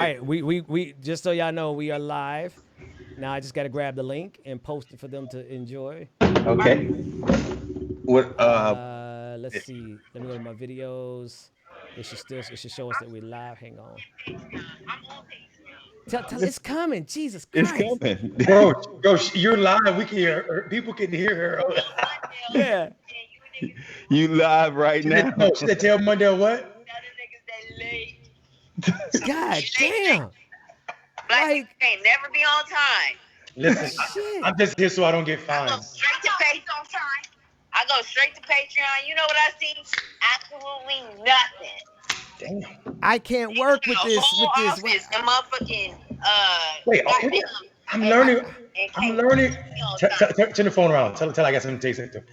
All right, we just so y'all know, we are live. Now I just got to grab the link and post it for them to enjoy. Okay. What? Let's see. Let me go to my videos. It should show us that we're live. Hang on. Tell it's coming. Jesus It's Christ. coming. Bro, you're live. We can hear her. People can hear her. Yeah. You live right now. No, she said, tell Mondale what? God damn. Black Like, people can't never be on time. Listen, shit. I'm just here so I don't get I go fined. straight to Patreon. I go straight to Patreon. You know what I see? Absolutely nothing. Damn. I can't work with The this. whole With office this. and motherfucking Wait, black people I'm learning. and I'm can't learning. be on time. Turn the phone around. Tell I got something to say to.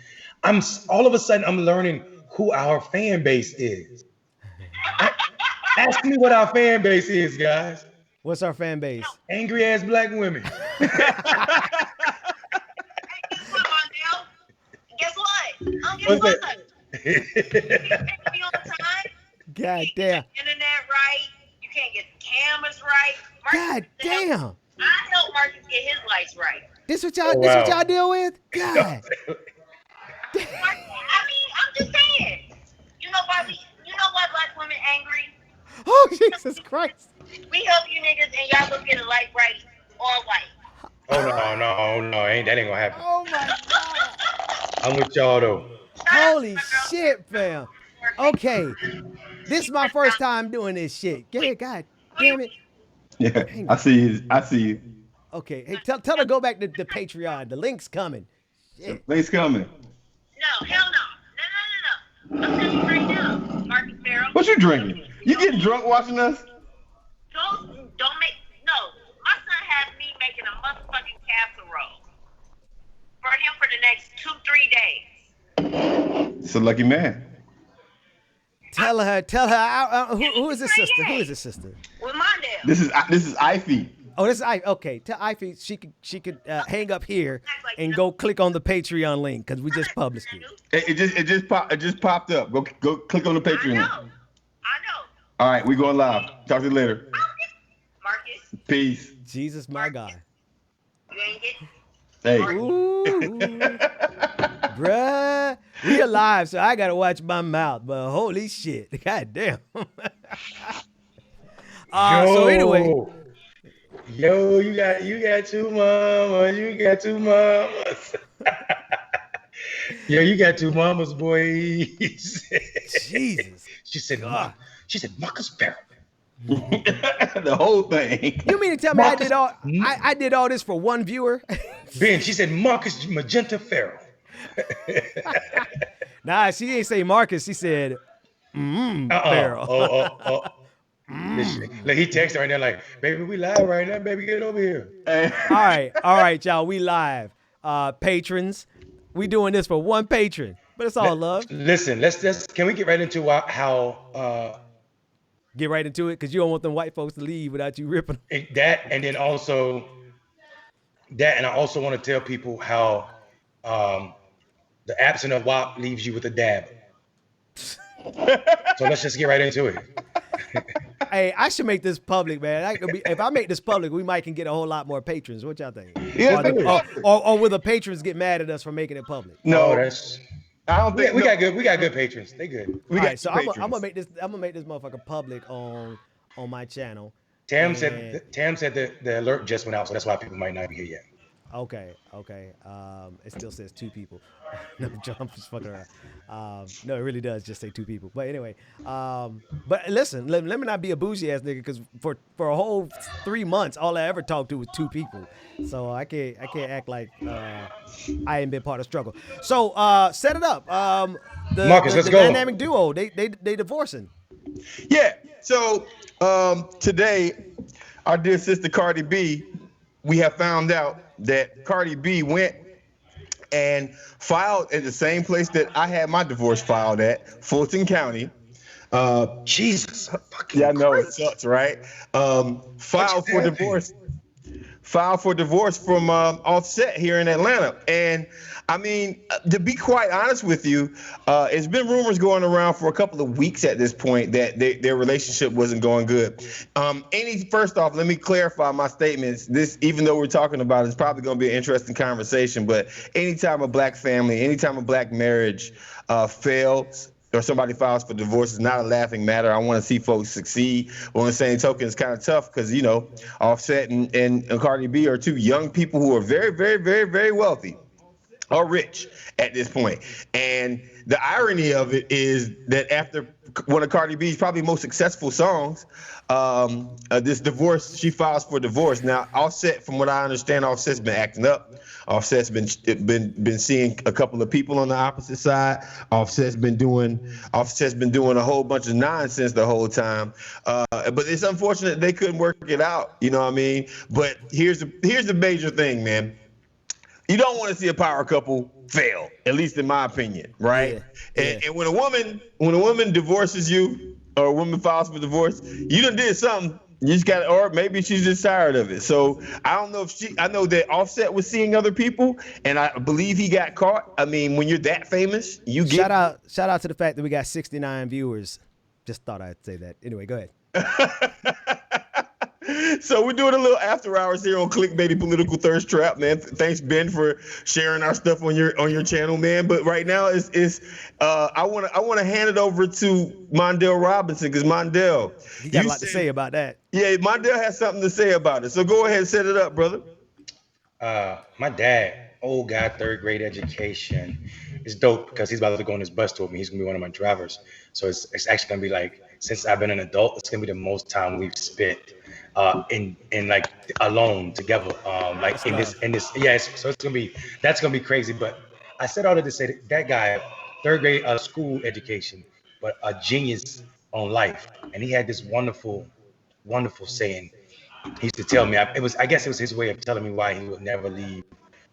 All of a sudden I'm learning who our fan base is. Ask me what our fan base is, guys. What's our fan base? Angry ass black women. Hey, guess what, Mondale? Guess what? Guess What's what? that? You can't be on time. God You damn. can't get the internet right. You can't get the cameras right. God damn. I help Marcus get his lights right. This what y'all. Oh, This what wow. y'all deal with? God. I mean, I'm just saying. You know why black women angry? Oh Jesus Christ. We help you niggas and y'all go get a light right all white. Oh no, that ain't gonna happen. Oh my God. I'm with y'all though. Holy shit, fam. Okay. This is my first time doing this shit. Yeah, God damn it. Yeah, Hang I on. see you. I see you. Okay. Hey, tell her to go back to the Patreon. The link's coming. Shit. Link's coming. No, hell no. No. I'm telling you right now, Marcus Farrell. What you drinking? You getting drunk watching us? Don't make no. My son has me making a motherfucking casserole for him for the next 2-3 days. It's a lucky man. Tell her. Who is this sister? Who is this sister? With Mondale. This is Ivy. Oh, this is I. Okay, tell Ivy she could hang up here and go click on the Patreon link because we just published it. It just popped up. Go click on the I Patreon. know. All right, we going live. Talk to you later. Marcus, Peace. Jesus, my God. you ain't getting. Hey. Ooh, bruh, we alive, so I gotta watch my mouth. But holy shit, god damn. So anyway, Yo, you got two mamas. You got two mamas. Yo, you got two mamas, boy. Jesus. She said, God. She said, Marcus Farrell. The whole thing. You mean to tell me I did all this for one viewer? Ben, she said, Marcus Magenta Farrell. Nah, she ain't say Marcus. She said, Farrell. Like he texted right now, like, baby, we live right now, baby, get over here. All right, y'all, we live. Patrons, we doing this for one patron, but it's all love. Listen, can we get right into how Get right into it, because you don't want them white folks to leave without you ripping them. that, and then also that, and I also want to tell people how the absence of WAP leaves you with a dab. So let's just get right into it. Hey, I should make this public, man. If I make this public, we might can get a whole lot more patrons. What y'all think? Yeah, or will the patrons get mad at us for making it public? No, that's I don't think we got good patrons. They good. All right, so I'm gonna make this motherfucker public on my channel. Tam said the alert just went out, so that's why people might not be here yet. Okay. It still says 2 people. No, I'm just fucking around. No, it really does just say 2 people. But anyway, but listen, let me not be a bougie ass nigga, because for a whole 3 months, all I ever talked to was 2 people. So I can't act like I ain't been part of the struggle. So set it up. Marcus, let's the go. dynamic duo, they divorcing. Yeah. So today, our dear sister Cardi B, we have found out that Cardi B went and filed at the same place that I had my divorce filed at, Fulton County. Jesus, fucking Yeah, I know it Christ. sucks, right? Filed for divorce filed for divorce from Offset here in Atlanta. And I mean, to be quite honest with you, it's been rumors going around for a couple of weeks at this point that their relationship wasn't going good. First off, let me clarify my statements. This, even though we're talking about it, it's probably going to be an interesting conversation. But anytime a black family, anytime a black marriage fails, or somebody files for divorce, is not a laughing matter. I want to see folks succeed. But on the same token, it's kind of tough because, you know, Offset and Cardi B are two young people who are very, very, very, very wealthy or rich at this point. And the irony of it is that after one of Cardi B's probably most successful songs, this divorce, she files for divorce. Now, Offset, from what I understand, Offset's been acting up. Offset's been seeing a couple of people on the opposite side. Offset's been doing a whole bunch of nonsense the whole time. But it's unfortunate they couldn't work it out. You know what I mean? But here's the major thing, man. You don't want to see a power couple fail, at least in my opinion, right? Yeah. And when a woman divorces you, or a woman files for divorce, you done did something. You just got, or maybe she's just tired of it. So I don't know I know that Offset was seeing other people, and I believe he got caught. I mean, when you're that famous, you get. Shout out to the fact that we got 69 viewers. Just thought I'd say that. Anyway, go ahead. So we're doing a little after hours here on Clickbaity Political Thirst Trap, man. Thanks, Ben, for sharing our stuff on your channel, man. But right now I want to hand it over to Mondale Robinson, because Mondale, you got a lot to say about that. Yeah, Mondale has something to say about it. So go ahead and set it up, brother. My dad, old guy, third grade education, is dope because he's about to go on his bus tour with me. He's gonna be one of my drivers. So it's actually gonna be like, since I've been an adult, it's gonna be the most time we've spent in like alone together, like in this. Yes. So that's gonna be crazy. But I said all that to say that guy, third grade school education, but a genius on life, and he had this wonderful saying. He used to tell me, I guess it was his way of telling me why he would never leave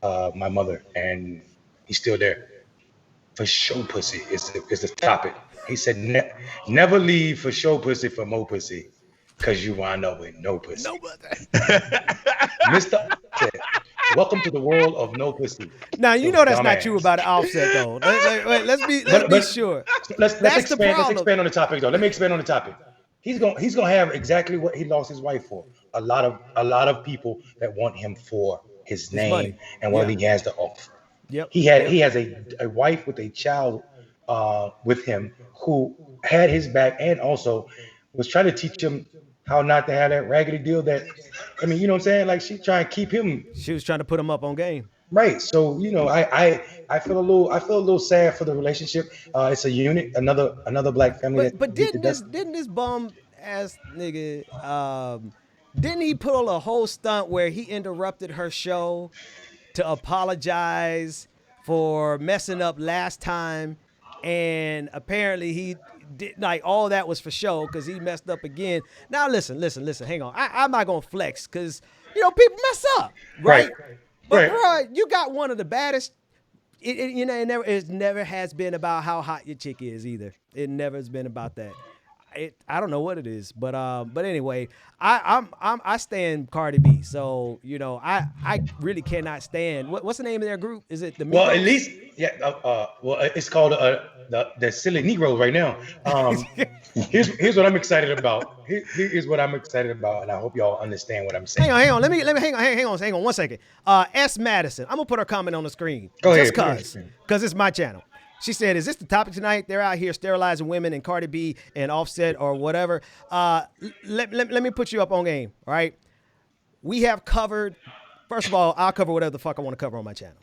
my mother, and he's still there. For show pussy is the topic. He said, never leave for show pussy for mo pussy, because you wind up with no pussy. No Mr. Offset, welcome to the world of no pussy. Now, you know that's not true about Offset, though. Let's be sure. Let's expand on the topic, though. Let me expand on the topic. He's gonna have exactly what he lost his wife for. A lot of people that want him for his name and what he has to offer. Yep. He has a wife with a child with him who had his back and also was trying to teach him how not to have that raggedy deal that, I mean, you know what I'm saying? Like, she trying to keep him. She was trying to put him up on game. Right. So, you know, I feel a little sad for the relationship. It's a unit, another black family. But didn't this bum ass nigga, didn't he pull a whole stunt where he interrupted her show to apologize for messing up last time, and apparently he did, like, all that was for show because he messed up again. Now listen, hang on. I'm not gonna flex because, you know, people mess up, right? But bro, you got one of the baddest. It never has been about how hot your chick is either. It never has been about that. I don't know what it is, but anyway, I stand Cardi B. So, you know, I really cannot stand. What's the name of their group? Is it the? Well, at least, yeah. Well, it's called the Silly Negro right now. Here's what I'm excited about. Here's what I'm excited about, and I hope y'all understand what I'm saying. Hang on. Let me hang on 1 second. S. Madison. I'm gonna put her comment on the screen. Go ahead. Just cause it's my channel. She said, is this the topic tonight? They're out here sterilizing women and Cardi B and Offset or whatever. Let me put you up on game, all right? We have covered, first of all, I'll cover whatever the fuck I want to cover on my channel.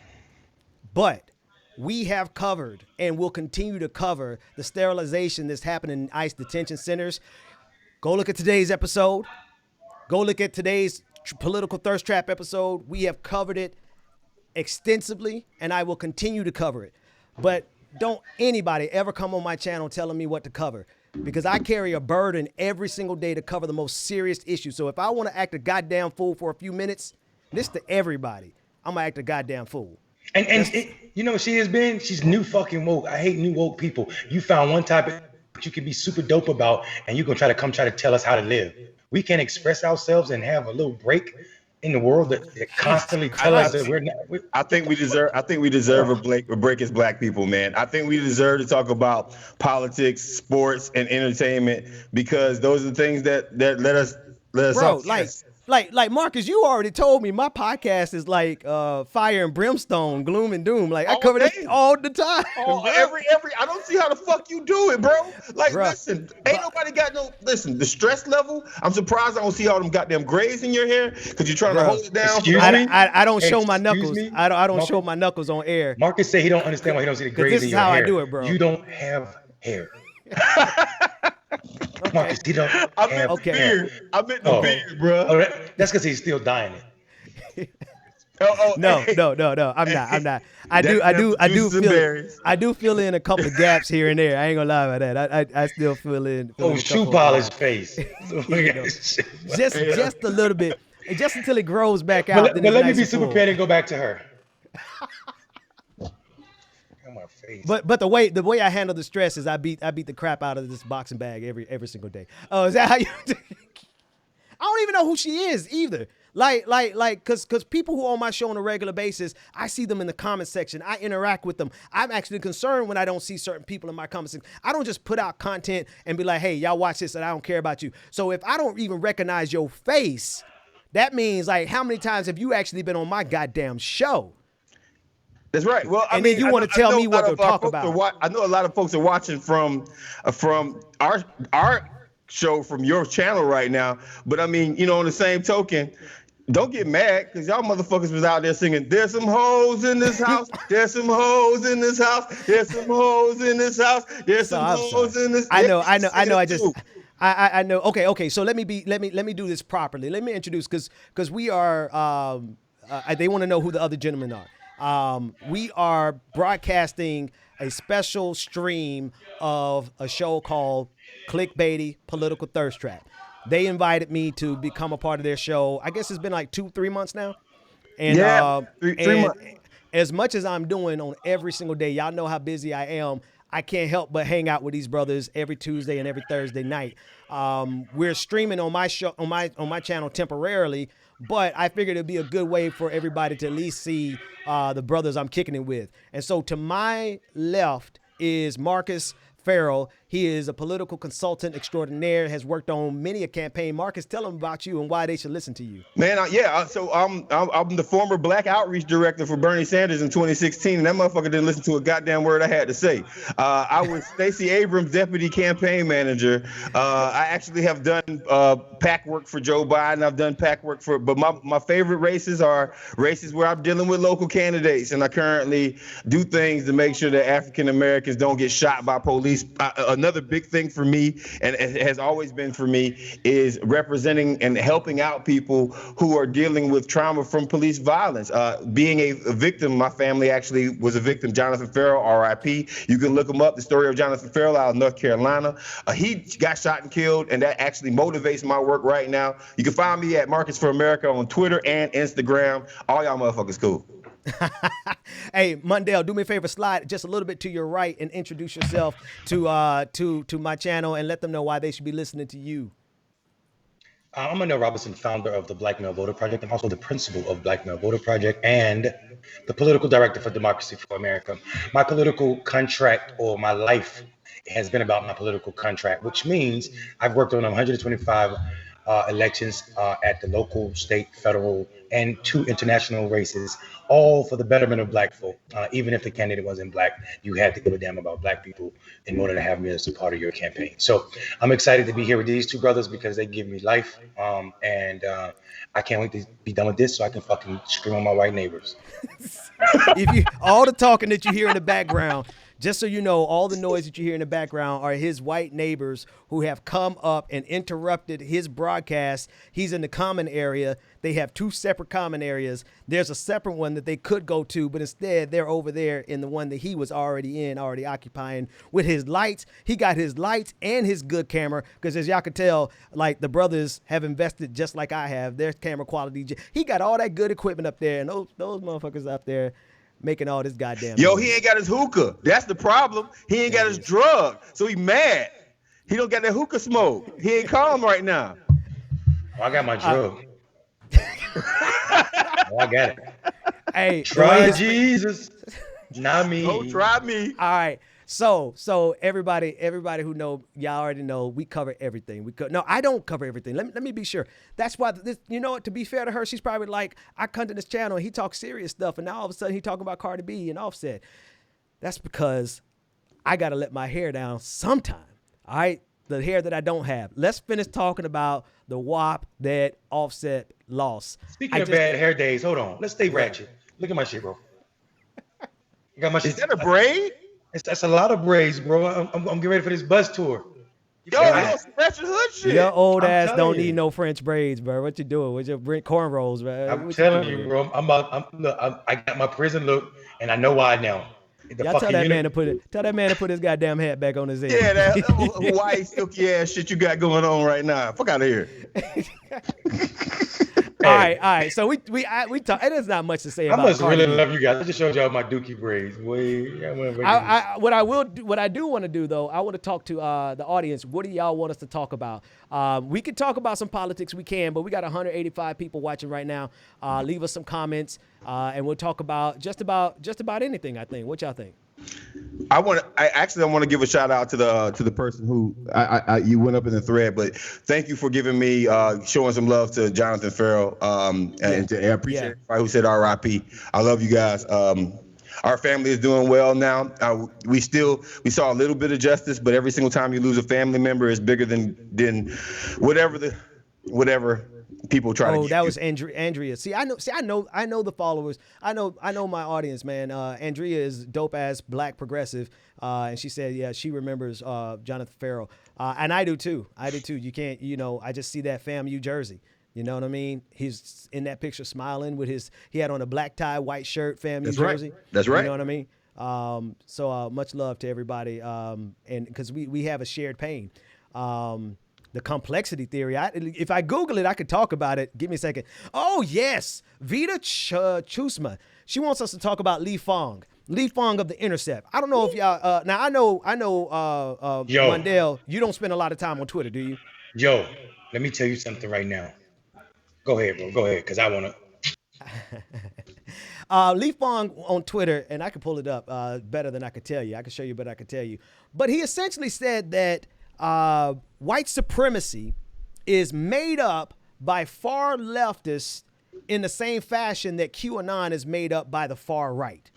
But we have covered and will continue to cover the sterilization that's happening in ICE detention centers. Go look at today's episode. Go look at today's Political Thirst Trap episode. We have covered it extensively, and I will continue to cover it. But don't anybody ever come on my channel telling me what to cover, because I carry a burden every single day to cover the most serious issues. So if I want to act a goddamn fool for a few minutes, this to everybody, I'm going to act a goddamn fool. And you know what she has been? She's new fucking woke. I hate new woke people. You found one topic that you can be super dope about, and you're going to try to tell us how to live. We can't express ourselves and have a little break. in the world that constantly tell us that we're not. I think we deserve a break as black people, man. I think we deserve to talk about politics, sports, and entertainment because those are the things that let us Bro, off. like Marcus, you already told me my podcast is like fire and brimstone, gloom and doom. Like I cover this all the time. Every I don't see how the fuck you do it, bro. Like, Bruh, listen, ain't nobody got no listen. The stress level. I'm surprised I don't see all them goddamn grays in your hair because you're trying to hold it down. Excuse me? I don't show my Excuse knuckles. me? I don't Marcus- show my knuckles on air. Marcus said he don't understand why he don't see the grays this in is your how I hair. do it, bro. You don't have hair. Marcus, he don't have hair. I meant the beard, bro. Oh, that's because he's still dying it. No, I'm not. I do fill in a couple of gaps here and there. I ain't gonna lie about that. I still fill in. Shoe polish face. Just a little bit, just until it grows back out. But let me be super petty and go back to her. But the way I handle the stress is I beat the crap out of this boxing bag every single day. Oh, is that how you? I don't even know who she is either. Like, cause people who are on my show on a regular basis, I see them in the comment section. I interact with them. I'm actually concerned when I don't see certain people in my comment section. I don't just put out content and be like, hey, y'all watch this and I don't care about you. So if I don't even recognize your face, that means like how many times have you actually been on my goddamn show? That's right. Well, then you want to tell me what to talk about. I know a lot of folks are watching from our show from your channel right now. But I mean, on the same token, don't get mad because y'all motherfuckers was out there singing, there's some hoes in this house, there's some hoes in this house, there's some hoes in this house, there's some hoes in this. I know. I know. Okay. So let me do this properly. Let me introduce because we are. They want to know who the other gentlemen are. We are broadcasting a special stream of a show called Clickbaity Political Thirst Trap. They invited me to become a part of their show. I guess it's been like 2-3 months now. And, three months. As much as I'm doing on every single day, y'all know how busy I am. I can't help but hang out with these brothers every Tuesday and every Thursday night. We're streaming on my show, on my channel temporarily, but I figured it'd be a good way for everybody to at least see the brothers I'm kicking it with. And so to my left is Marcus Farrell. He is a political consultant extraordinaire, has worked on many a campaign. Marcus, tell them about you and why they should listen to you. Man, so I'm the former black outreach director for Bernie Sanders in 2016, and that motherfucker didn't listen to a goddamn word I had to say. I was Stacey Abrams' deputy campaign manager. I actually have done PAC work for Joe Biden. I've done PAC work but my favorite races are races where I'm dealing with local candidates, and I currently do things to make sure that African Americans don't get shot by police. Another big thing for me, and it has always been for me, is representing and helping out people who are dealing with trauma from police violence. Being a victim, my family actually was a victim. Jonathan Farrell, R.I.P. You can look him up. The story of Jonathan Farrell out of North Carolina. He got shot and killed, and that actually motivates my work right now. You can find me at Marcus for America on Twitter and Instagram. All y'all motherfuckers cool. Hey, Mundell, do me a favor, slide just a little bit to your right and introduce yourself to my channel and let them know why they should be listening to you. I'm Neil Robinson, founder of the Black Male Voter Project. I'm also the principal of Black Male Voter Project and the political director for Democracy for America. My political contract, or my life, has been about my political contract, which means I've worked on 125 elections at the local, state, federal, and 2 international races, all for the betterment of black folk. Even if the candidate wasn't black, you had to give a damn about black people in order to have me as a part of your campaign. So I'm excited to be here with these 2 brothers because they give me life. And I can't wait to be done with this so I can fucking scream on my white neighbors. All the talking that you hear in the background, just so you know, all the noise that you hear in the background are his white neighbors who have come up and interrupted his broadcast. He's in the common area. They have 2 separate common areas. There's a separate one that they could go to, but instead they're over there in the one that he was already occupying with his lights. He got his lights and his good camera because, as y'all can tell, like, the brothers have invested just like I have. Their camera quality. He got all that good equipment up there, and those motherfuckers up there making all this goddamn noise. He ain't got his hookah. That's the problem. He ain't got his drug, so he mad. He don't got that hookah smoke. He ain't calm right now. I got my drug. Oh, I got it. Hey, the way Try his Jesus, not me. Don't try me. all right. So everybody who know, y'all already know we cover everything. No, I don't cover everything. Let me be sure. That's why this, you know what, to be fair to her, she's probably like, I come to this channel and he talks serious stuff, and now all of a sudden he talking about Cardi B and Offset. That's because I gotta let my hair down sometime. All right. The hair that I don't have. Let's finish talking about the WAP that Offset lost. Speaking of bad hair days, hold on. Let's stay ratchet. Look at my shit, bro. I got my shit. Is that a braid? That's a lot of braids, bro. I'm getting ready for this bus tour. Yo, you don't scratch your hood shit. Your old ass telling don't you. need no French braids, bro. What you doing with your cornrows, man? I'm What telling doing? you, bro. I got my prison look, and I know why now. The Y'all tell fucking that man unit- to put his goddamn hat back on his head. Yeah, that Hawaii silky ass shit you got going on right now. Fuck out of here. All right. So we talk. It is not much to say I about. must Cardi really B. love you guys. I just showed y'all my dookie braids. What I do want to do though, I want to talk to the audience. What do y'all want us to talk about? We can talk about some politics, we can, but we got 185 people watching right now. Leave us some comments, and we'll talk about just about anything. I think. What y'all think? I want to give a shout out to the person who you went up in the thread, but thank you for giving me showing some love to Jonathan Farrell, and I appreciate everybody who said R.I.P. I love you guys. Our family is doing well now. We saw a little bit of justice, but every single time you lose a family member, it's bigger than whatever people try to. Oh, that was Andrea. See, I know the followers. I know my audience, man. Andrea is dope ass black progressive, and she said, yeah, she remembers Jonathan Farrell, and I do too. You can't, I just see that FAMU jersey. You know what I mean? He's in that picture smiling with he had on a black tie, white shirt, FAMU jersey. Right. That's right. You know what I mean? So much love to everybody, and because we have a shared pain. The complexity theory. If I Google it, I could talk about it. Give me a second. Oh, yes. Vita Chusma. She wants us to talk about Lee Fong. Lee Fong of The Intercept. I don't know if y'all, now I know, Mundell, you don't spend a lot of time on Twitter, do you? Yo, let me tell you something right now. Go ahead, bro. Go ahead, because I want to. Lee Fong on Twitter, and I can pull it up better than I could tell you. I can show you, but I could tell you. But he essentially said that white supremacy is made up by far leftists in the same fashion that QAnon is made up by the far right.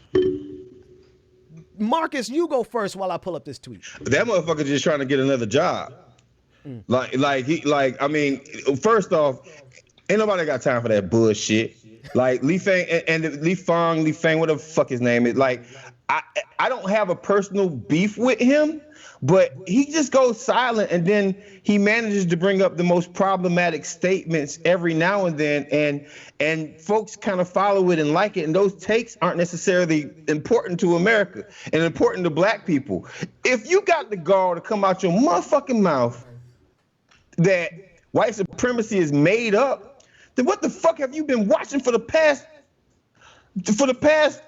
Marcus, you go first while I pull up this tweet. That motherfucker just trying to get another job. I mean, first off, ain't nobody got time for that bullshit. Like Lee Fang and Lee Fong, whatever the fuck his name is. Like, I don't have a personal beef with him, but he just goes silent, and then he manages to bring up the most problematic statements every now and then, and folks kind of follow it and like it, and those takes aren't necessarily important to America and important to black people. If you got the gall to come out your motherfucking mouth that white supremacy is made up, then what the fuck have you been watching for the past,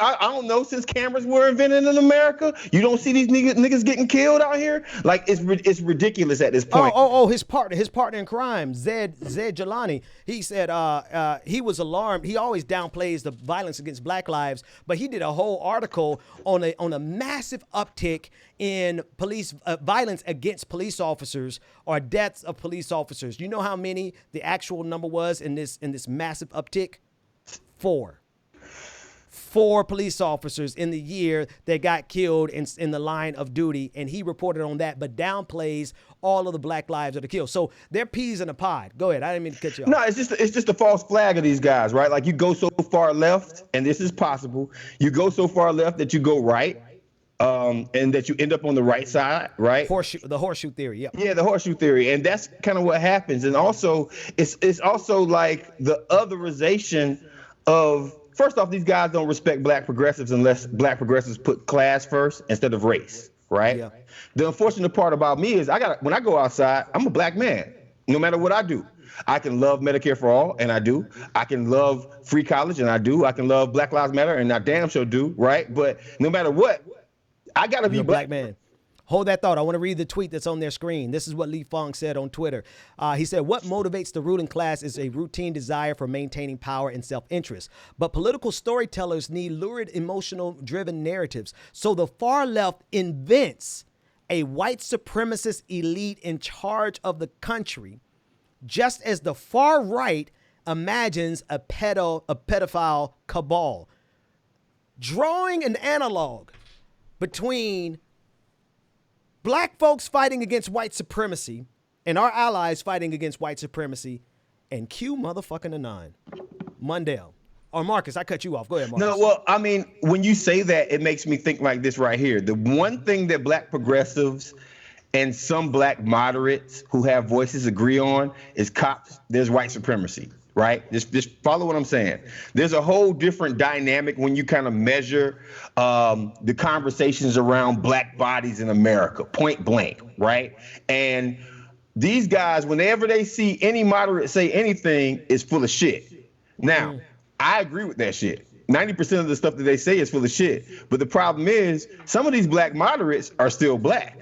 I don't know, since cameras were invented in America? You don't see these niggas getting killed out here? Like, it's ridiculous at this point. His partner in crime, Zed Jelani, he said he was alarmed. He always downplays the violence against black lives, but he did a whole article on a massive uptick in police violence against police officers or deaths of police officers. You know how many the actual number was in this massive uptick? 4 police officers in the year that got killed in the line of duty, and he reported on that, but downplays all of the black lives that are killed. So they're peas in a pod. Go ahead. I didn't mean to cut you off. No, it's just a false flag of these guys, right? Like, you go so far left, and this is possible. You go so far left that you go right, and that you end up on the right side, right? The horseshoe theory. Yep. Yeah, the horseshoe theory, and that's kind of what happens. And also, it's also like the otherization of. First off, these guys don't respect black progressives unless black progressives put class first instead of race, right? Yeah. The unfortunate part about me is when I go outside, I'm a black man, no matter what I do. I can love Medicare for all, and I do. I can love free college, and I do. I can love Black Lives Matter, and I damn sure do, right? But no matter what, I gotta be a black man. Hold that thought. I want to read the tweet that's on their screen. This is what Lee Fong said on Twitter. He said, what motivates the ruling class is a routine desire for maintaining power and self-interest. But political storytellers need lurid, emotional-driven narratives. So the far left invents a white supremacist elite in charge of the country, just as the far right imagines a pedophile cabal. Drawing an analog between black folks fighting against white supremacy and our allies fighting against white supremacy, and Q motherfucking the nine. Mundell. Or Marcus, I cut you off. Go ahead, Marcus. No, well, I mean, when you say that, it makes me think like this right here. The one thing that black progressives and some black moderates who have voices agree on is cops, there's white supremacy, right? Just follow what I'm saying. There's a whole different dynamic when you kind of measure the conversations around black bodies in America, point blank, right? And these guys, whenever they see any moderate say anything, is full of shit. Now, I agree with that shit. 90% of the stuff that they say is full of shit. But the problem is some of these black moderates are still black,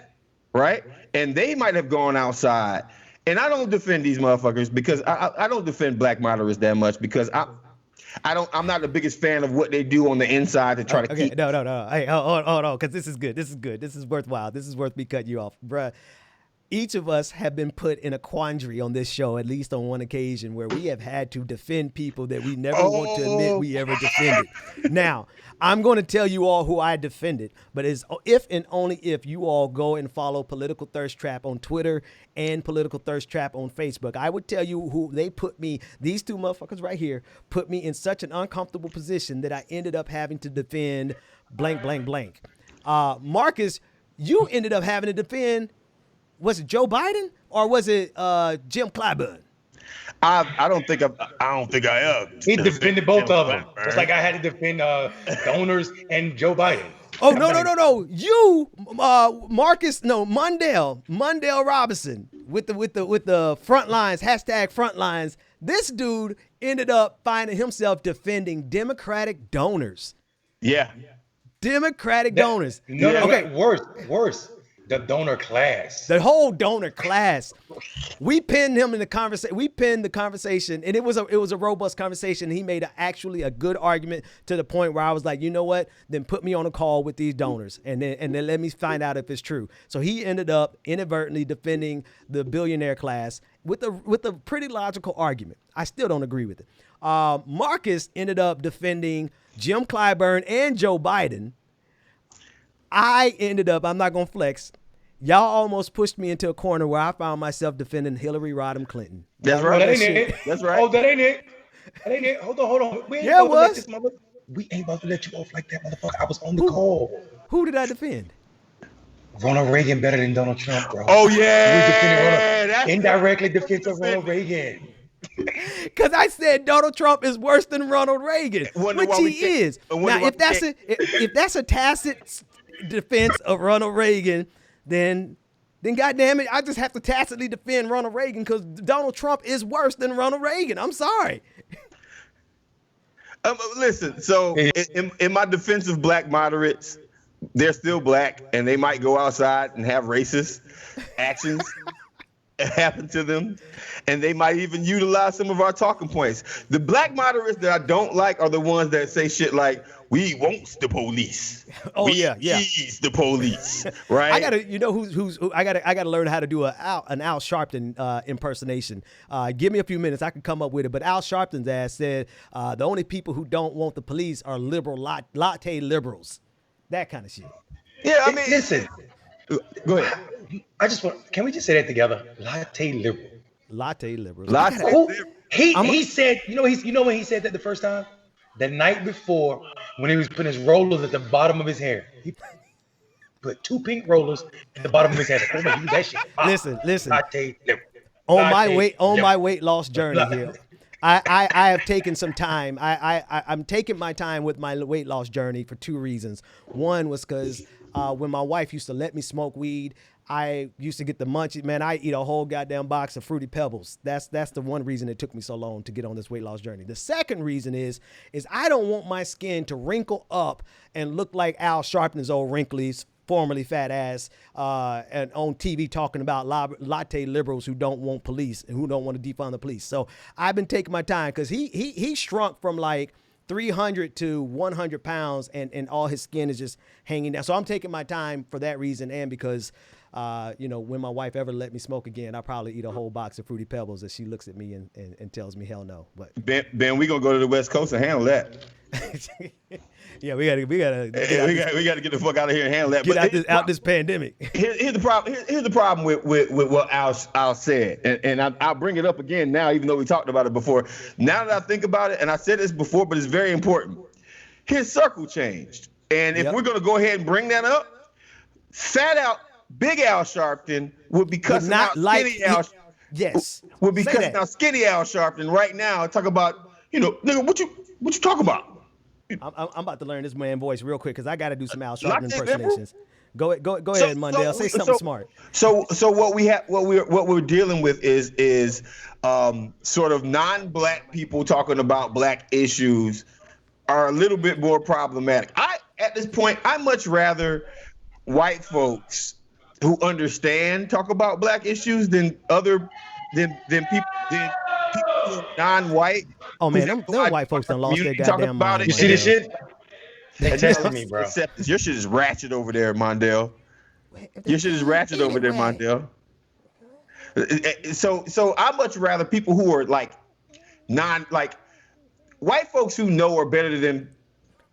right? And they might have gone outside. And I don't defend these motherfuckers because I don't defend black moderates that much because I'm not the biggest fan of what they do on the inside to try to keep. No. Hey, hold on, because this is good. This is good. This is worthwhile. This is worth me cutting you off, bruh. Each of us have been put in a quandary on this show, at least on one occasion, where we have had to defend people that we never want to admit we ever defended. Now, I'm going to tell you all who I defended, but it's if and only if you all go and follow Political Thirst Trap on Twitter and Political Thirst Trap on Facebook. I would tell you who they put me, these two motherfuckers right here, put me in such an uncomfortable position that I ended up having to defend blank, blank, blank. Marcus, you ended up having to defend, was it Joe Biden or was it Jim Clyburn? I don't think I have. He defended both of them. Just like I had to defend donors and Joe Biden. Oh, no. You, Marcus, no, Mundell Robinson with the front lines, hashtag front lines. This dude ended up finding himself defending Democratic donors. Yeah. Democratic donors. No, okay. Worse. The donor class. The whole donor class. We pinned him in the conversation. We pinned the conversation, and it was a robust conversation. He made actually a good argument to the point where I was like, you know what? Then put me on a call with these donors, and then let me find out if it's true. So he ended up inadvertently defending the billionaire class with a pretty logical argument. I still don't agree with it. Marcus ended up defending Jim Clyburn and Joe Biden. I ended up, I'm not going to flex. Y'all almost pushed me into a corner where I found myself defending Hillary Rodham Clinton. That's right. That ain't it. That's right. Oh, that ain't it. That ain't it. Hold on. We ain't about to let you off like that, motherfucker. I was on the call. Who did I defend? Ronald Reagan better than Donald Trump, bro. Oh, yeah. That's indirectly defense of Ronald Reagan. Because I said Donald Trump is worse than Ronald Reagan, which he is. Now, if that's a tacit defense of Ronald Reagan, then goddamn it, I just have to tacitly defend Ronald Reagan because Donald Trump is worse than Ronald Reagan. I'm sorry. Listen, so in my defense of black moderates, they're still black and they might go outside and have racist actions happen to them, and they might even utilize some of our talking points. The black moderates that I don't like are the ones that say shit like, we want the police. Oh, we tease the police, right? I gotta, I gotta learn how to do an Al Sharpton impersonation. Give me a few minutes, I can come up with it. But Al Sharpton's ass said, the only people who don't want the police are liberal latte liberals, that kind of shit. Yeah, I mean, listen. Go ahead. Can we just say that together? Latte liberal. Latte liberals. He said, you know when he said that the first time? The night before, when he was putting his rollers at the bottom of his hair. He put 2 pink rollers at the bottom of his hair. I'm gonna use that shit. Listen. Latte liberal. On my weight loss journey here. I have taken some time. I'm taking my time with my weight loss journey for 2 reasons. One was because when my wife used to let me smoke weed, I used to get the munchies. Man, I eat a whole goddamn box of Fruity Pebbles. That's the one reason it took me so long to get on this weight loss journey. The second reason is I don't want my skin to wrinkle up and look like Al Sharpton's old wrinkly formerly fat ass, and on TV talking about latte liberals who don't want police and who don't want to defund the police. So I've been taking my time because he shrunk from like 300 to 100 pounds and all his skin is just hanging down. So I'm taking my time for that reason and because, when my wife ever let me smoke again, I'll probably eat a whole box of Fruity Pebbles as she looks at me and tells me hell no. But Ben, we gonna go to the West Coast and handle that. yeah, we gotta get the fuck out of here and handle that. Get out this pandemic. Here's the problem. Here's the problem with what Al said, and I'll bring it up again now, even though we talked about it before. Now that I think about it, and I said this before, but it's very important. His circle changed, and if we're gonna go ahead and bring that up, Big Al Sharpton would be cussing out Skinny Al. Yes, would be cussing out Skinny Al Sharpton right now. Talk about nigga, what you talk about? I'm about to learn this man voice real quick because I got to do some Al Sharpton impersonations. Go ahead, Mundell. Say something smart. So what we're dealing with is sort of non-black people talking about black issues are a little bit more problematic. At this point, I much rather white folks who understand talk about black issues than people who are non-white. Oh man, them white folks done lost their goddamn mind. You see this shit? They tested me, bro. Your shit is ratchet over there, Mondale. Your shit is ratchet over there, Mondale. So I much rather people who are like white folks who know are better than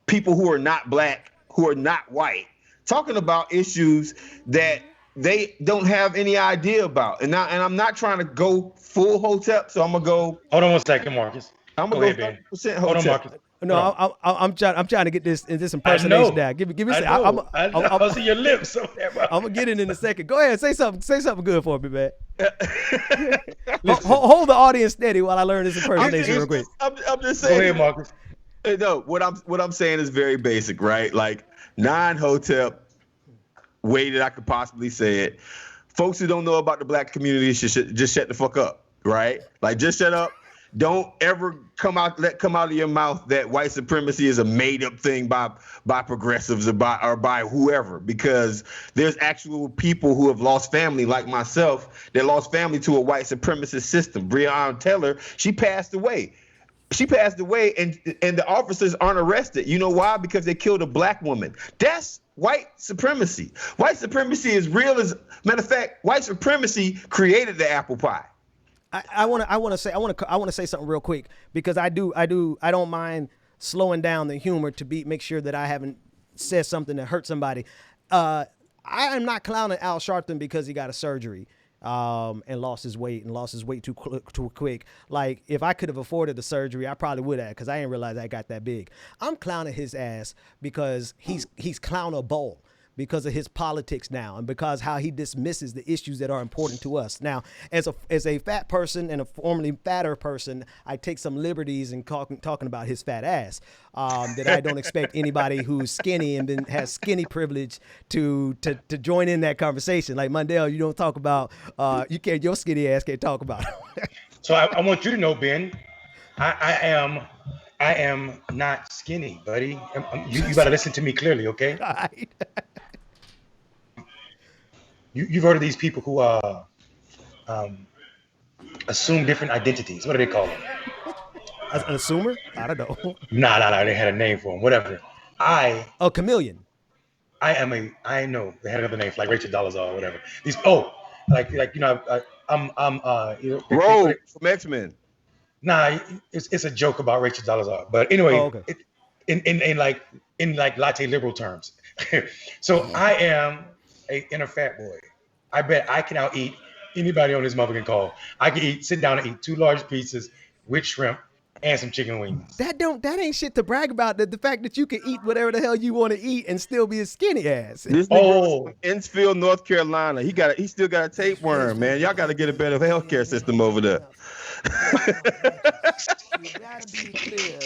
people who are not black, who are not white, talking about issues that they don't have any idea about. And I'm not trying to go full hotel, so I'm gonna go. Hold on one second, Marcus. I'm gonna go 30% hotel. Hold on, Marcus. No, I'm trying to get this impersonation down. Give me. I see your lips over there, bro. I'm gonna get it in a second. Go ahead, say something good for me, man. Hold the audience steady while I learn this impersonation real quick. I'm just saying. Go ahead, Marcus. No, what I'm saying is very basic, right? Like non-hotel way that I could possibly say it. Folks who don't know about the black community should just shut the fuck up, right? Like just shut up. Don't ever come out of your mouth that white supremacy is a made up thing by progressives or by whoever, because there's actual people who have lost family, like myself, that lost family to a white supremacist system. Breonna Taylor, she passed away. And the officers aren't arrested. You know why? Because they killed a black woman. That's white supremacy. White supremacy is real as matter of fact, white supremacy created the apple pie. I want to say something real quick because I don't mind slowing down the humor to make sure that I haven't said something that hurt somebody. I am not clowning Al Sharpton because he got a surgery and lost his weight too quick. Like if I could have afforded the surgery, I probably would have, because I didn't realize I got that big. I'm clowning his ass because he's clownable because of his politics now and because how he dismisses the issues that are important to us. Now, as a fat person and a formerly fatter person, I take some liberties in talking about his fat ass that I don't expect anybody who's skinny and has skinny privilege to join in that conversation. Like Mundell, you don't talk about, your skinny ass can't talk about it. So I want you to know, Ben, I am not skinny, buddy. You got to listen to me clearly, okay? All right. You've heard of these people who assume different identities. What do they call them? An assumer? I don't know. Nah. They had a name for them. Whatever. Chameleon. I know they had another name, like Rachel Dolezal or whatever. Rogue from X-Men. Nah, it's a joke about Rachel Dolezal. But anyway, okay. in latte liberal terms. So I am a inner fat boy. I bet I can out eat anybody on this motherfucking call. I can sit down and eat 2 large pizzas with shrimp and some chicken wings. That ain't shit to brag about. The fact that you can eat whatever the hell you want to eat and still be a skinny ass. This nigga from Innsfield, North Carolina. He still got a tapeworm, man. Y'all got to get a better healthcare system over there. You gotta be clear.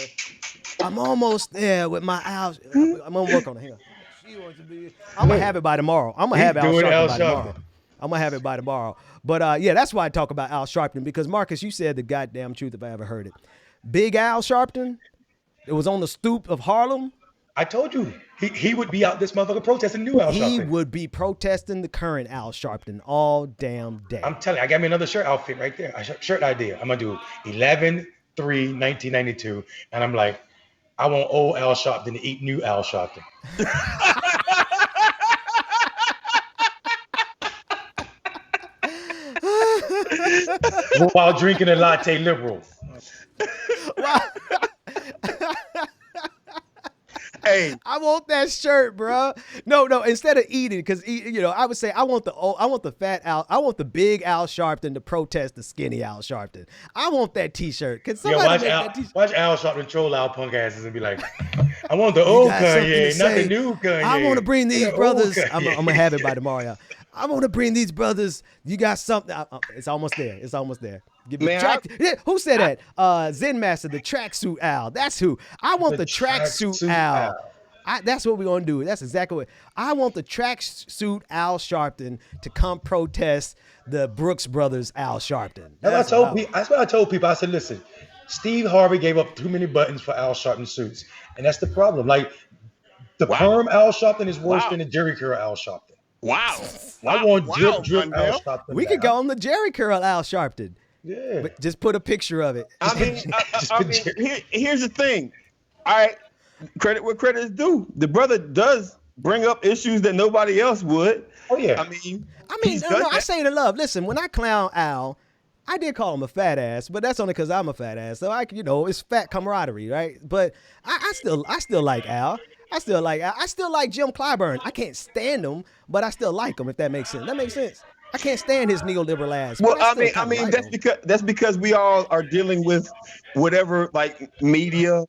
I'm almost there with my house. I'm gonna work on it. Hang on. I'm gonna have it by tomorrow. I'm gonna have Al Sharpton by tomorrow. But that's why I talk about Al Sharpton, because Marcus, you said the goddamn truth if I ever heard it. Big Al Sharpton, it was on the stoop of Harlem. I told you he would be out this motherfucker protesting new Al He Sharpton. would be protesting the current Al Sharpton all damn day. I'm telling you, I got me another shirt outfit right there. A shirt idea. I'm gonna do 11/3/1992, and I'm like, I want old Al Sharpton to eat new Al Sharpton. While drinking a latte liberal. Hey, I want that shirt, bro. No, instead of eating, because I would say I want the fat Al, I want the big Al Sharpton to protest the skinny Al Sharpton. I want that T-shirt. Can somebody make that T-shirt? Watch Al Sharpton troll our punk asses and be like, I want the old Kanye, not the new Kanye. I want to bring these brothers. I'm Kanye. gonna have it by tomorrow, y'all. I want to bring these brothers. You got something? It's almost there. It's almost there. Give me who said that? Zen Master, the tracksuit Al. That's who. I want the tracksuit Al. That's what we're gonna do. That's exactly what I want. The tracksuit Al Sharpton to come protest the Brooks Brothers Al Sharpton. That's what I told people. I said, listen, Steve Harvey gave up too many buttons for Al Sharpton suits, and that's the problem. Like the perm Al Sharpton is worse than the Jerry curl Al Sharpton. Wow. I want drip Al Sharpton. We could go on the Jerry curl Al Sharpton. Yeah. But just put a picture of it. I mean, here's the thing. All right, credit where credit is due. The brother does bring up issues that nobody else would. Oh yeah. I mean, I say it in love. Listen, when I clown Al, I did call him a fat ass, but that's only because I'm a fat ass. So it's fat camaraderie, right? But I still like Al. I still like Jim Clyburn. I can't stand him, but I still like him. If that makes sense. That makes sense. I can't stand his neoliberal ass. Well, I mean, that's because we all are dealing with whatever, like media,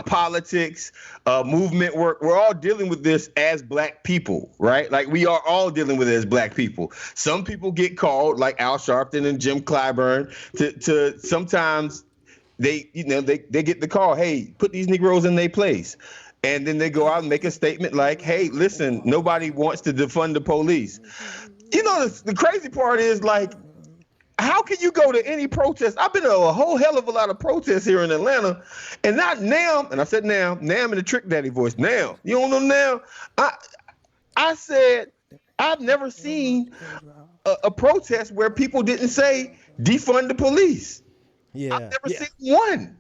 politics, movement work. We're all dealing with this as Black people, right? Like we are all dealing with it as Black people. Some people get called, like Al Sharpton and Jim Clyburn, to sometimes they get the call, hey, put these Negroes in their place. And then they go out and make a statement like, hey, listen, nobody wants to defund the police. The crazy part is, like, how can you go to any protest? I've been to a whole hell of a lot of protests here in Atlanta, and not now. And I said now in the Trick Daddy voice. Now, you don't know now. I said I've never seen a protest where people didn't say defund the police. Yeah, I've never seen one.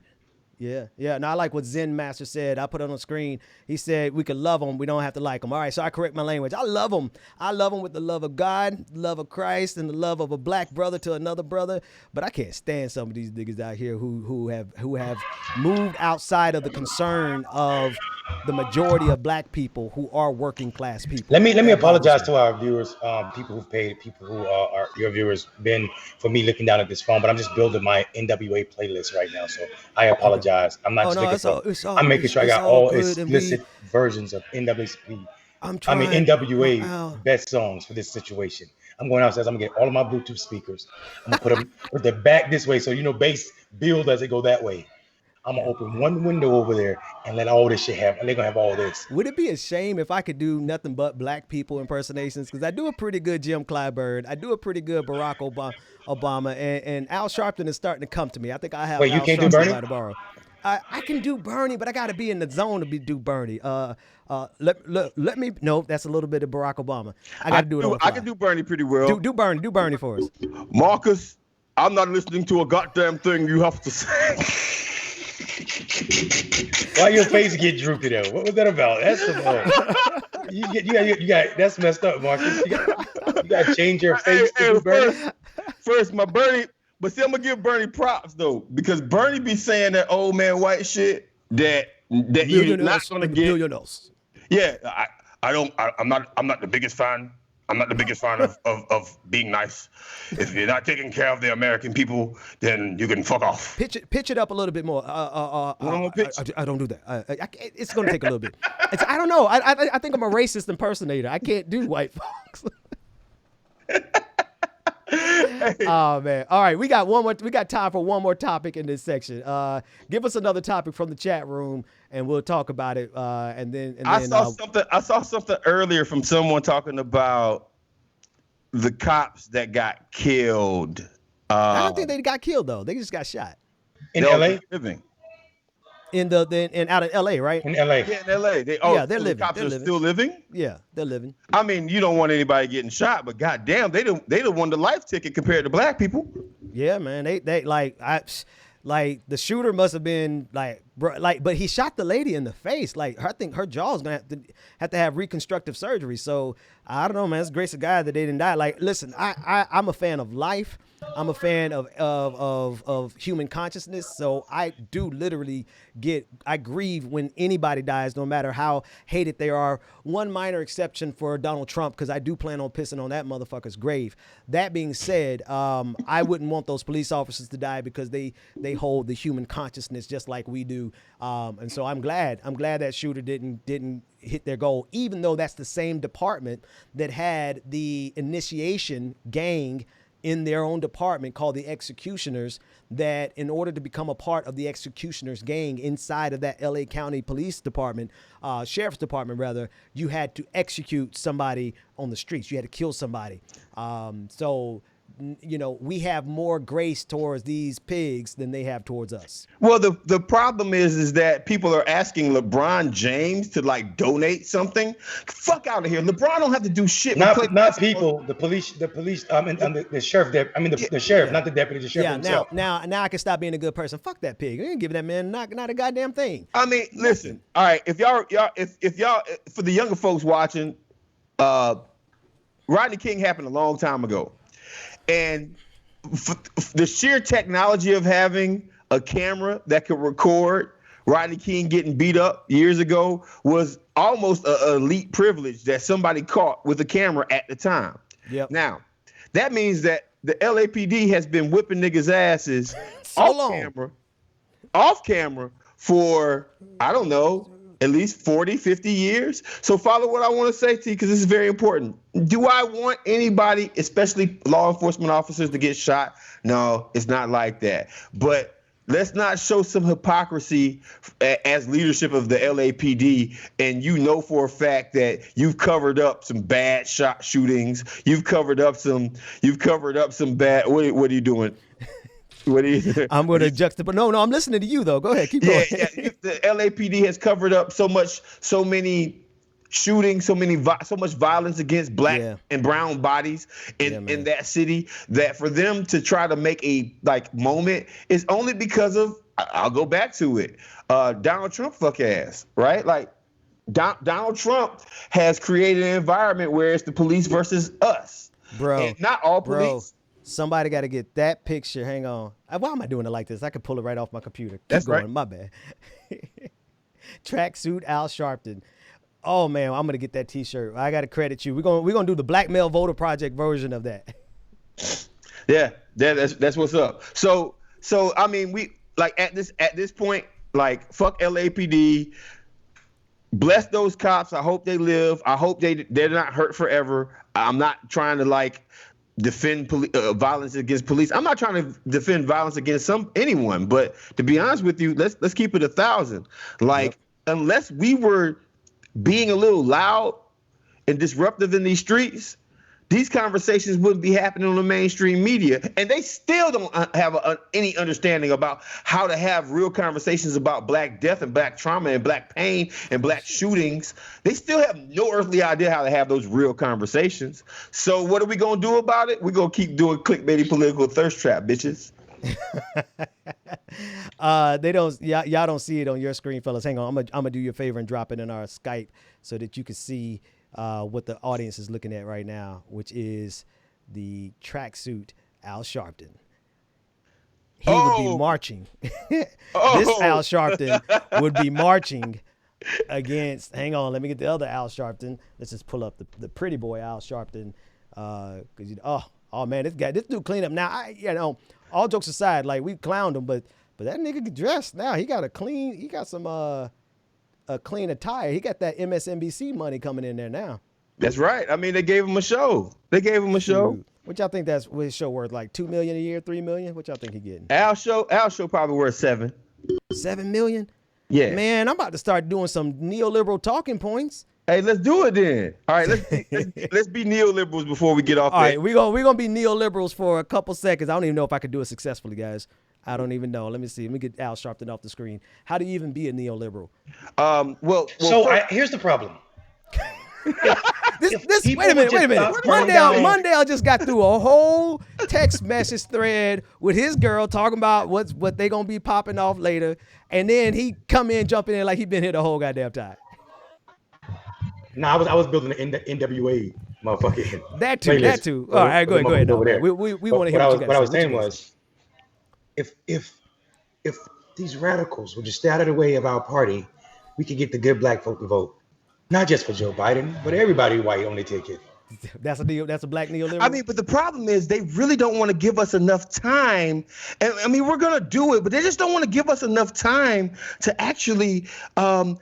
Yeah. Now I like what Zen Master said. I put it on the screen. He said we could love them. We don't have to like them. All right, so I correct my language. I love them. I love them with the love of God, the love of Christ, and the love of a Black brother to another brother. But I can't stand some of these niggas out here who have moved outside of the concern of the majority of Black people who are working class people. Let me apologize to our viewers, people who've paid, people who are your viewers, Ben, for me looking down at this phone. But I'm just building my NWA playlist right now, so I apologize. I'm not I'm making sure I got all explicit versions of NWA. NWA best songs for this situation. I'm going outside. I'm gonna get all of my Bluetooth speakers. I'm gonna put them with their back this way, so bass build as it go that way. I'm gonna open one window over there and let all this shit happen. And they're gonna have all this. Would it be a shame if I could do nothing but Black people impersonations? Because I do a pretty good Jim Clyburn. I do a pretty good Barack Obama, and Al Sharpton is starting to come to me. I think I have. Wait, you can't do Bernie? To borrow. I can do Bernie, but I got to be in the zone to do Bernie. Let me. No, that's a little bit of Barack Obama. I got to do it on the fly. I can do Bernie pretty well. Do Bernie for us. Marcus, I'm not listening to a goddamn thing you have to say. Why your face get droopy though? What was that about? That's you got that's messed up, Marcus. You got to change your face to do Bernie. First, my Bernie. But see, I'm gonna give Bernie props though, because Bernie be saying that old man white shit that you're not gonna get. Millionaires. Yeah, I'm not the biggest fan. I'm not the biggest fan of being nice. If you're not taking care of the American people, then you can fuck off. Pitch it up a little bit more. I don't do that. It's gonna take a little bit. I don't know. I think I'm a racist impersonator. I can't do white folks. Oh man! All right, we got one more. We got time for one more topic in this section. Give us another topic from the chat room, and we'll talk about it. And then I saw something earlier from someone talking about the cops that got killed. I don't think they got killed though. They just got shot in LA. in out in L.A. right? in LA. Yeah, in L.A. Yeah, they're so the living. cops They're are living. still living. Yeah, they're living. I mean, you don't want anybody getting shot, but goddamn, they don't won the life ticket compared to black people. Yeah, man. They like the shooter must have been like, bro, like, but he shot the lady in the face. Like, I think her jaw's gonna have to have reconstructive surgery. So I don't know, man. It's grace of God that they didn't die. Like, listen, I'm a fan of life. I'm a fan of human consciousness. So I do literally I grieve when anybody dies, no matter how hated they are. One minor exception for Donald Trump, because I do plan on pissing on that motherfucker's grave. That being said, I wouldn't want those police officers to die because they hold the human consciousness just like we do. And so I'm glad that shooter didn't hit their goal, even though that's the same department that had the initiation gang in their own department called the Executioners, that in order to become a part of the Executioners gang inside of that LA County Police Department, Sheriff's Department rather, you had to execute somebody on the streets. You had to kill somebody. So, you know, we have more grace towards these pigs than they have towards us. Well, the problem is that people are asking LeBron James to like donate something. Fuck out of here. LeBron don't have to do shit. Not people, the police, the sheriff, the sheriff, not the deputy, the sheriff himself. Now I can stop being a good person. Fuck that pig. You ain't giving that man not a goddamn thing. I mean, listen. All right, if y'all for the younger folks watching, Rodney King happened a long time ago. And the sheer technology of having a camera that could record Rodney King getting beat up years ago was almost an elite privilege that somebody caught with a camera at the time. Yep. Now, that means that the LAPD has been whipping niggas' asses off camera for, I don't know, at least 40, 50 years. So follow what I want to say to you, because this is very important. Do I want anybody, especially law enforcement officers, to get shot? No, it's not like that. But let's not show some hypocrisy as leadership of the LAPD. And you know for a fact that you've covered up some bad shootings. You've covered up some bad. What are you doing? What are you? I'm going to juxtapose. No, I'm listening to you though. Go ahead, keep going. Yeah. The LAPD has covered up so many shootings, so much violence against black and brown bodies in that city, that for them to try to make a moment is only because of, I'll go back to it, Donald Trump fuck ass, right? Like Donald Trump has created an environment where it's the police versus us, bro. And not all police. Somebody got to get that picture. Hang on. Why am I doing it like this? I could pull it right off my computer. That's going. right. My bad. Tracksuit Al Sharpton. Oh man, I'm gonna get that T-shirt. I gotta credit you. We're gonna do the Black Male Voter Project version of that. Yeah, that's what's up. So I mean, we like at this point, like fuck LAPD. Bless those cops. I hope they live. I hope they're not hurt forever. I'm not trying to defend violence against police. I'm not trying to defend violence against anyone, but to be honest with you, let's keep it 1,000. Unless we were being a little loud and disruptive in these streets, these conversations wouldn't be happening on the mainstream media, and they still don't have any understanding about how to have real conversations about black death and black trauma and black pain and black shootings. They still have no earthly idea how to have those real conversations. So what are we gonna do about it? We're gonna keep doing clickbaity political thirst trap, bitches. Y'all don't see it on your screen, fellas. Hang on, I'm gonna do you a favor and drop it in our Skype so that you can see what the audience is looking at right now, which is the tracksuit Al Sharpton. He would be marching. This Al Sharpton would be marching against. Hang on, let me get the other Al Sharpton. Let's just pull up the pretty boy Al Sharpton. Because oh man, this dude clean up now. All jokes aside, we clowned him, but that nigga dressed now. He got some a clean attire. He got that MSNBC money coming in there now. That's right. I mean, they gave him a show. Dude, what y'all think that's his show worth? Like $2 million a year, $3 million? What y'all think he getting? Al show probably worth $7 million. Yeah. Man, I'm about to start doing some neoliberal talking points. Hey, let's do it then. All right, let's be neoliberals before we get off. All right, we're gonna be neoliberals for a couple seconds. I don't even know if I could do it successfully, guys. I don't even know. Let me see. Let me get Al Sharpton off the screen. How do you even be a neoliberal? So here's the problem. This people wait a would minute. just stop burning down- Mondale just got through a whole text message thread with his girl talking about what they gonna be popping off later, and then he come in jumping in like he been here the whole goddamn time. Nah, I was building the NWA motherfucking That too. playlist All right, go ahead now, over man. there. We But want to hear what you got to say. what I was What you saying gonna was, if these radicals would just stay out of the way of our party, we could get the good black folk to vote. Not just for Joe Biden, but everybody white on their ticket. say? That's a black neoliberal. I mean, but the problem is they really don't want to give us enough time. And I mean, we're gonna do it, but they just don't want to give us enough time to actually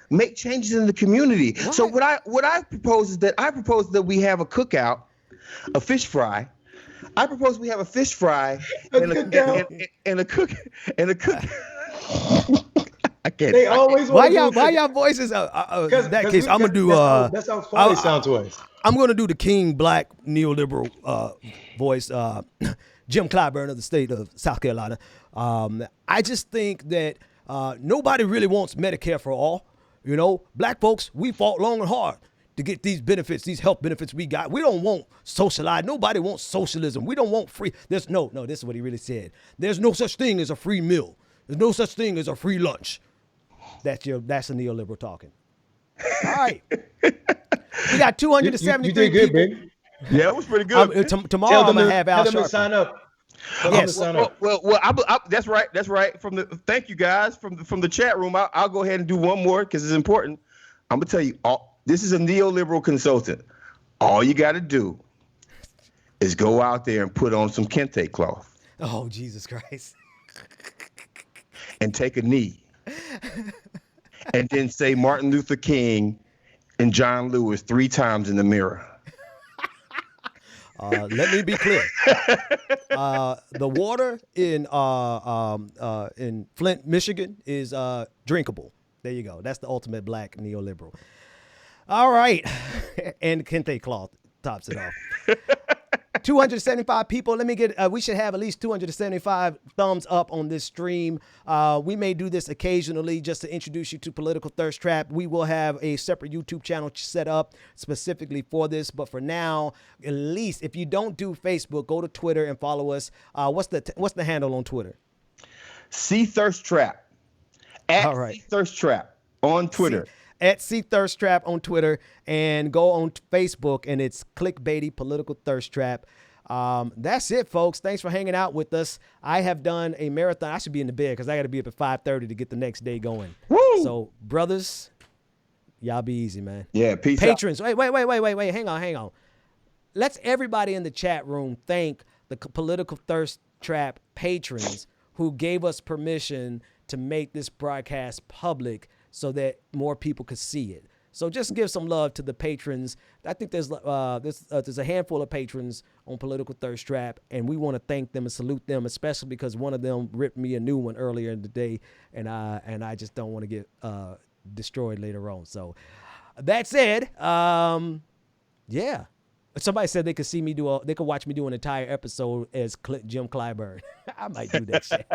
make changes in the community. What? So what I propose is that we have a cookout, a fish fry. I propose we have a fish fry and a cook. I can't. They always why want y'all voices? That case, I'm gonna do. That's how funny it sounds to us. I'm gonna do the King Black neoliberal voice. Jim Clyburn of the state of South Carolina. I just think that nobody really wants Medicare for all. You know, black folks, we fought long and hard to get these benefits, these health benefits we got. We don't want socialized. Nobody wants socialism. We don't want free. This is what he really said. There's no such thing as a free meal. There's no such thing as a free lunch. That's a neoliberal talking. All right. We got 273 You did good, people. big. Yeah, it was pretty good. Tomorrow I'm gonna have Al tell them Sharpton. to sign up. Yes. That's right. That's right. Thank you guys from the chat room. I'll go ahead and do one more because it's important. I'm gonna tell you this is a neoliberal consultant. All you got to do is go out there and put on some kente cloth Oh, Jesus Christ. and take a knee, and then say Martin Luther King and John Lewis 3 times in the mirror. Let me be clear. The water in Flint, Michigan is drinkable. There you go. That's the ultimate black neoliberal. All right. And kente cloth tops it off. 275 people. Let me get, we should have at least 275 thumbs up on this stream. We may do this occasionally just to introduce you to Political Thirst Trap. We will have a separate YouTube channel set up specifically for this. But for now, at least if you don't do Facebook, go to Twitter and follow us. What's the handle on Twitter? See Thirst Trap. All right. See Thirst Trap on Twitter. At See Thirst Trap on Twitter, and go on Facebook, and it's Clickbaity Political Thirst Trap. That's it, folks. Thanks for hanging out with us. I have done a marathon. I should be in the bed because I got to be up at 5:30 to get the next day going. Woo! So, brothers, y'all be easy, man. Yeah, peace Patrons, wait. Hang on. Let's everybody in the chat room thank the Political Thirst Trap patrons who gave us permission to make this broadcast public so that more people could see it. So just give some love to the patrons. I think there's a handful of patrons on Political Thirst Trap, and we want to thank them and salute them, especially because one of them ripped me a new one earlier in the day, and I just don't want to get destroyed later on. So that said, yeah. Somebody said they could see me they could watch me do an entire episode as Jim Clyburn. I might do that shit.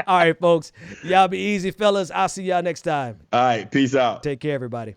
All right, folks. Y'all be easy, fellas. I'll see y'all next time. All right, peace out. Take care, everybody.